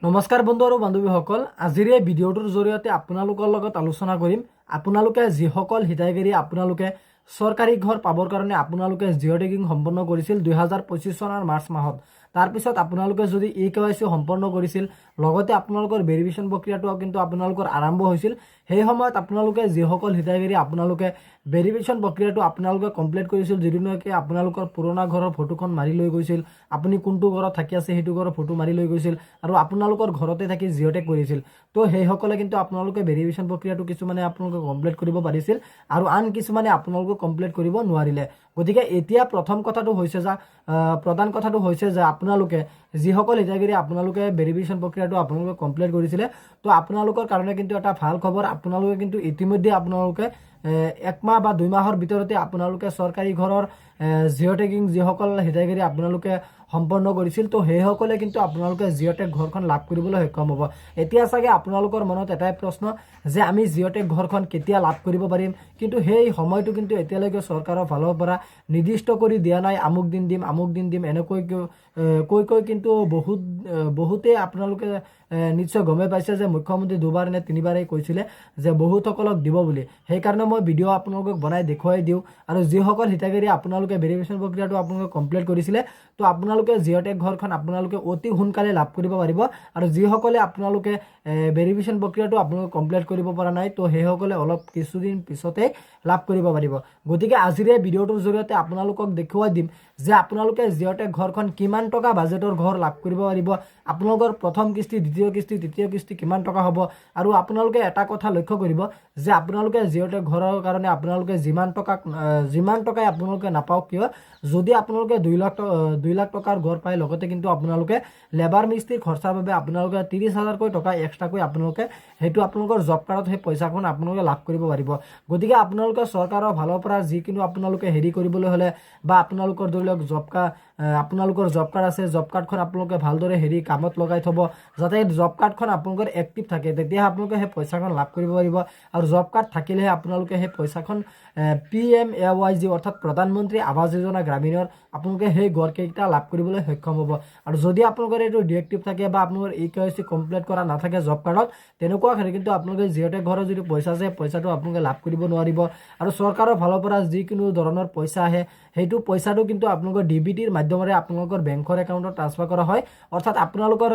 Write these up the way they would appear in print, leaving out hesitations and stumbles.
নমস্কাৰ বন্ধু আৰু বান্ধৱীসকল, আজিৰ এই ভিডিঅ'টোৰ জৰিয়তে আপোনালোকৰ লগত আলোচনা কৰিম আপোনালোকে যিসকল হিতাধিকাৰী আপোনালোকে চৰকাৰী ঘৰ পাবৰ কাৰণে আপোনালোকে জিঅ' টেগিং সম্পন্ন কৰিছিল 2025 চনৰ মাৰ্চ মাহত। তাৰপিছত আপোনালোকে যদি EKYC সম্পন্ন কৰিছিল, লগতে আপোনালোকৰ ভেৰিফিকেশ্যন প্ৰক্ৰিয়াটো কিন্তু আপোনালোকৰ আৰম্ভ হৈছিল। সেই সময়ত আপোনালোকে যিসকল হিতাধিকাৰী আপোনালোকে ভেৰিফিকেশ্যন প্ৰক্ৰিয়াটো আপোনালোকে কমপ্লিট কৰিছিল, যিটো নেকি আপোনালোকৰ পুৰণা ঘৰৰ ফটোখন মাৰি লৈ গৈছিল, আপুনি কোনটো ঘৰত থাকি আছে সেইটো ঘৰৰ ফটো মাৰি লৈ গৈছিল আৰু আপোনালোকৰ ঘৰতে থাকি জিঅ' টেগ কৰিছিল। তো সেইসকলে কিন্তু আপোনালোকে ভেৰিফিকেশ্যন প্ৰক্ৰিয়াটো কিছুমানে আপোনালোকে কমপ্লিট কৰিব পাৰিছিল আৰু আন কিছুমানে আপোনালোকে কমপ্লিট কৰিব নোৱাৰিলে। গতিকে এতিয়া প্ৰধান কথাটো হৈছে যে আপোনালোকে যিসকল হিতাধিকাৰী আপোনালোকে ভেৰিফিকেশ্যন প্ৰক্ৰিয়াটো আপোনালোকে কমপ্লিট কৰিছিলে, তো আপোনালোকৰ কাৰণে কিন্তু এটা ভাল খবৰ, আপোনালোকে কিন্তু ইতিমধ্যে আপোনালোকে 1 মাহ বা 2 মাহৰ ভিতৰতে আপোনালোকে চৰকাৰী ঘৰৰ জিঅ' টেগিং যিসকল হিতাধিকাৰী আপোনালোকে সম্পন্ন কৰিছিল, তো সেইসকলে কিন্তু আপোনালোকে জিঅ' টেগ ঘৰখন লাভ কৰিবলৈ সক্ষম হ'ব। এতিয়া চাগে আপোনালোকৰ মনত এটাই প্ৰশ্ন যে আমি জিঅ' টেগ ঘৰখন কেতিয়া লাভ কৰিব পাৰিম, কিন্তু সেই সময়টো কিন্তু এতিয়ালৈকে চৰকাৰৰ ফালৰ পৰা নিৰ্দিষ্ট কৰি দিয়া নাই। আমুক দিন দিম এনেকৈ কৈ কিন্তু বহুতেই আপোনালোকে নিশ্চয় গমেই পাইছে যে মুখ্যমন্ত্ৰী 2বাৰ নে 3বাৰেই কৈছিলে যে বহুতসকলক দিব বুলি। সেইকাৰণে মই ভিডিঅ' আপোনালোকক বনাই দেখুৱাই দিওঁ। আৰু যিসকল হিতাধিকাৰী আপোনালোকে ভেৰিফিকেশ্যন প্ৰক্ৰিয়াটো আপোনালোকে কমপ্লিট কৰিছিলে, তো আপোনালোকে জিঅ' টেগ ঘৰখন আপোনালোকে অতি সোনকালে লাভ কৰিব পাৰিব। আৰু যিসকলে আপোনালোকে ভেৰিফিকেশ্যন প্ৰক্ৰিয়াটো আপোনালোকে কমপ্লিট কৰিব পৰা নাই, তো সেইসকলে অলপ কিছুদিন পিছতে লাভ কৰিব পাৰিব। গতিকে আজিৰ এই ভিডিঅ'টোৰ জৰিয়তে আপোনালোকক দেখুৱাই দিম যে আপোনালোকে জিঅ' টেগ ঘৰখন কিমান টকা বাজেটৰ ঘৰ লাভ কৰিব পাৰিব, আপোনালোকৰ প্ৰথম কিস্তি, দ্বিতীয় কিস্তি, তৃতীয় কিস্তি কিমান টকা হ'ব। আৰু আপোনালোকে এটা কথা লক্ষ্য কৰিব যে আপোনালোকে জিঅ' টেগ ঘৰৰ কাৰণে আপোনালোকে যিমান টকাই আপোনালোকে নাপাওক কিয়, যদি আপোনালোকে 2 লাখ টকাৰ ঘৰ পায়, লগতে কিন্তু আপোনালোকে লেবাৰ মিস্ত্ৰীৰ খৰচাৰ বাবে আপোনালোকে 30,000কৈ টকা এক্সট্ৰাকৈ আপোনালোকে সেইটো আপোনালোকৰ জব কাৰ্ডত সেই পইচাখন আপোনালোকে লাভ কৰিব পাৰিব। গতিকে আপোনালোকে চৰকাৰৰ ফালৰ পৰা যিকোনো আপোনালোকে হেৰি কৰিবলৈ হ'লে বা আপোনালোকৰ ধৰি লওক আপোনালোকৰ জব কাৰ্ড আছে, জব কাৰ্ডখন আপোনালোকে ভালদৰে কামত লগাই থ'ব, যাতে জব কাৰ্ডখন আপোনালোকৰ এক্টিভ থাকে, তেতিয়াহে আপোনালোকে সেই পইচাখন লাভ কৰিব পাৰিব। আৰু জব কাৰ্ড থাকিলেহে আপোনালোকে সেই পইচাখন PMAYG অৰ্থাৎ প্ৰধানমন্ত্ৰী আৱাস যোজনা গ্ৰামীণৰ আপোনালোকে সেই ঘৰকেইটা লাভ কৰিবলৈ সক্ষম হ'ব। আৰু যদি আপোনালোকৰ এইটো ডিএক্টিভ থাকে বা আপোনালোকৰ EKYC কমপ্লিট কৰা নাথাকে জব কাৰ্ডত, তেনেকুৱা ক্ষেত্ৰত কিন্তু আপোনালোকে জিঅ' টেগ ঘৰৰ যিটো পইচা আছে, পইচাটো আপোনালোকে লাভ কৰিব নোৱাৰিব। আৰু চৰকাৰৰ ফালৰ পৰা যিকোনো ধৰণৰ পইচা আহে, সেইটো পইচাটো কিন্তু আপোনালোকৰ DBTৰ মাধ্যমেৰে আপোনালোকৰ বেংকৰ একাউণ্টত ট্ৰান্সফাৰ কৰা হয়, অৰ্থাৎ আপোনালোকৰ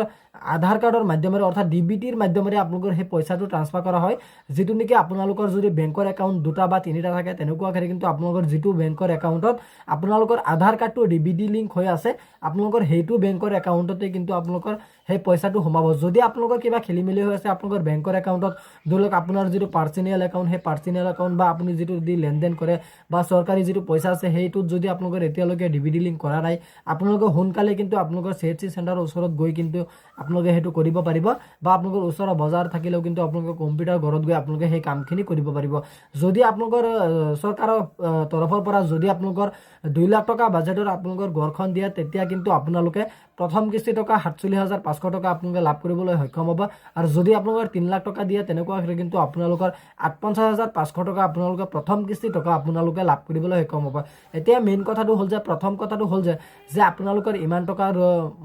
আধাৰ কাৰ্ডৰ মাধ্যমেৰে অৰ্থাৎ DBTৰ মাধ্যমেৰে আপোনালোকৰ সেই পইচাটো ট্ৰান্সফাৰ কৰা হয়। যিটো নেকি আপোনালোকৰ যদি বেংকৰ একাউণ্ট 2টা বা 3টা থাকে, তেনেকুৱা ক্ষেত্ৰত কিন্তু আপোনালোকৰ যিটো বেংকৰ একাউণ্টত আপোনালোকৰ আধাৰ কাৰ্ডটো DBT লিংক হৈ আছে, আপোনালোকৰ সেইটো বেংকৰ একাউণ্টতে কিন্তু আপোনালোকৰ সেই পইচাটো সোমাব। যদি আপোনালোকৰ কিবা খেলি মেলি হৈ আছে আপোনালোকৰ বেংকৰ একাউণ্টত, ধৰি লওক আপোনাৰ যিটো পাৰ্চনেল একাউণ্ট, সেই পাৰ্চনেল একাউণ্ট বা আপুনি যিটো দি লেনদেন কৰে বা চৰকাৰী যিটো পইচা আছে, সেইটোত যদি আপোনালোকৰ এতিয়ালৈকে DBT লিংক কৰা নাই, আপোনালোকে সোনকালে কিন্তু আপোনালোকৰ CHC চেণ্টাৰৰ ওচৰত গৈ কিন্তু আপোনালোকে সেইটো কৰিব পাৰিব। বা আপোনালোকৰ ওচৰৰ বজাৰ থাকিলেও কিন্তু আপোনালোকে কম্পিউটাৰ ঘৰত গৈ আপোনালোকে সেই কামখিনি কৰিব পাৰিব। যদি আপোনালোকৰ চৰকাৰৰ তৰফৰ পৰা যদি আপোনালোকৰ 2 লাখ টকা বাজেটৰ আপোনালোকৰ ঘৰখন দিয়ে, তেতিয়া কিন্তু আপোনালোকে প্ৰথম কিস্তি টকা 47,500 টকা আপোনালোকে লাভ কৰিবলৈ সক্ষম হ'ব। আৰু যদি আপোনালোকৰ 3 লাখ টকা দিয়ে, তেনেকুৱা ক্ষেত্ৰত কিন্তু আপোনালোকৰ 58,500 টকা আপোনালোকে প্ৰথম কিস্তি টকা আপোনালোকে লাভ কৰিবলৈ সক্ষম হ'ব। এতিয়া মেইন কথাটো হ'ল যে যে আপোনালোকৰ ইমান টকাৰ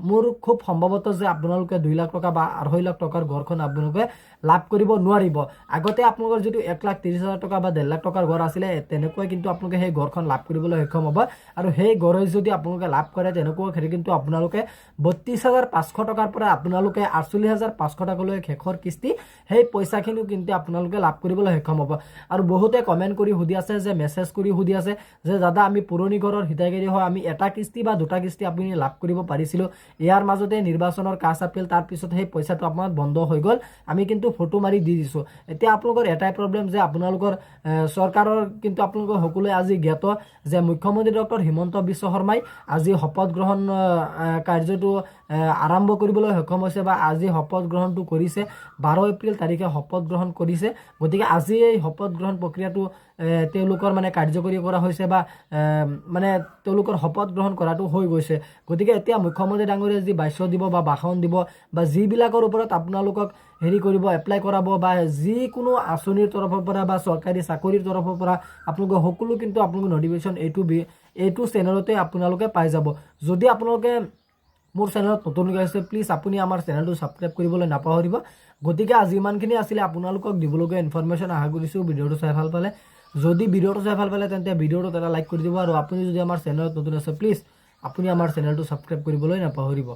মোৰ খুব সম্ভৱত যে আপোনালোকে 2 লাখ টকা বা 2.5 লাখ টকাৰ ঘৰখন আপোনালোকে লাভ কৰিব নোৱাৰিব। আগতে আপোনালোকৰ যিটো 1,30,000 টকা বা 1.5 লাখ টকাৰ ঘৰ আছিলে, তেনেকৈ কিন্তু আপোনালোকে সেই ঘৰখন লাভ কৰিবলৈ সক্ষম হ'ব। আৰু সেই ঘৰে যদি আপোনালোকে লাভ কৰে, তেনেকুৱা ক্ষেত্ৰত কিন্তু আপোনালোকে 32,500 টকাৰ পৰা আপোনালোকে 48,500 টকালৈ শেষৰ কিস্তি সেই পইচাখিনিও কিন্তু আপোনালোকে লাভ কৰিবলৈ সক্ষম হ'ব। আৰু বহুতে কমেণ্ট কৰি সুধি আছে যে মেছেজ কৰি সুধি আছে যে দাদা আমি পুৰণি ঘৰৰ হিতাধিকাৰী হয়, আমি এটা কিস্তি বা 2টা কিস্তি আপুনি লাভ কৰিব পাৰিছিলোঁ, ইয়াৰ মাজতে নিৰ্বাচনৰ কাজ আপিল, তাৰপিছত সেই পইচাটো আপোনাৰ বন্ধ হৈ গ'ল, আমি কিন্তু ফটো মাৰি দি দিছোঁ। এতিয়া আপোনালোকৰ এটাই প্ৰব্লেম যে আপোনালোকৰ চৰকাৰৰ কিন্তু আপোনালোকৰ সকলোৱে আজি জ্ঞাত যে মুখ্যমন্ত্ৰী ডক্টৰ হিমন্ত বিশ্ব শৰ্মাই আজি শপত গ্ৰহণ কাৰ্যটো আৰম্ভ কৰিবলৈ সক্ষম হৈছে বা আজি শপত গ্ৰহণটো কৰিছে। 12 এপ্ৰিল তাৰিখে শপত গ্ৰহণ কৰিছে। গতিকে আজি এই শপত গ্ৰহণ প্ৰক্ৰিয়াটো তেওঁলোকৰ কাৰ্যকৰী কৰা হৈছে বা তেওঁলোকৰ শপত গ্ৰহণ কৰাটো হৈ গৈছে। গতিকে এতিয়া মুখ্যমন্ত্ৰী ডাঙৰীয়াই যি ভাষ্য দিব বা ভাষণ দিব বা যিবিলাকৰ ওপৰত আপোনালোকক কৰিব এপ্লাই কৰাব বা যিকোনো আঁচনিৰ তৰফৰ পৰা বা চৰকাৰী চাকৰিৰ তৰফৰ পৰা আপোনালোকে সকলো কিন্তু আপোনালোকে নটিফিকেশ্যন এইটো চেনেলতে আপোনালোকে পাই যাব। যদি আপোনালোকে মোৰ চেনেলত নতুনকৈ আছে প্লিজ আপুনি আমাৰ চেনেলটো ছাবস্ক্ৰাইব কৰিবলৈ নাপাহৰিব। গতিকে আজি ইমানখিনি আছিলে আপোনালোকক দিবলগীয়া ইনফৰমেশ্যন। আশা কৰিছোঁ ভিডিঅ'টো চাই ভাল পালে। যদি ভিডিঅ'টো চাই ভাল পালে তেন্তে ভিডিঅ'টোত এটা লাইক কৰি দিব আৰু আপুনি যদি আমাৰ চেনেলত নতুন আছে প্লিজ আপুনি আমাৰ চেনেলটো ছাবস্ক্ৰাইব কৰিবলৈ নাপাহৰিব।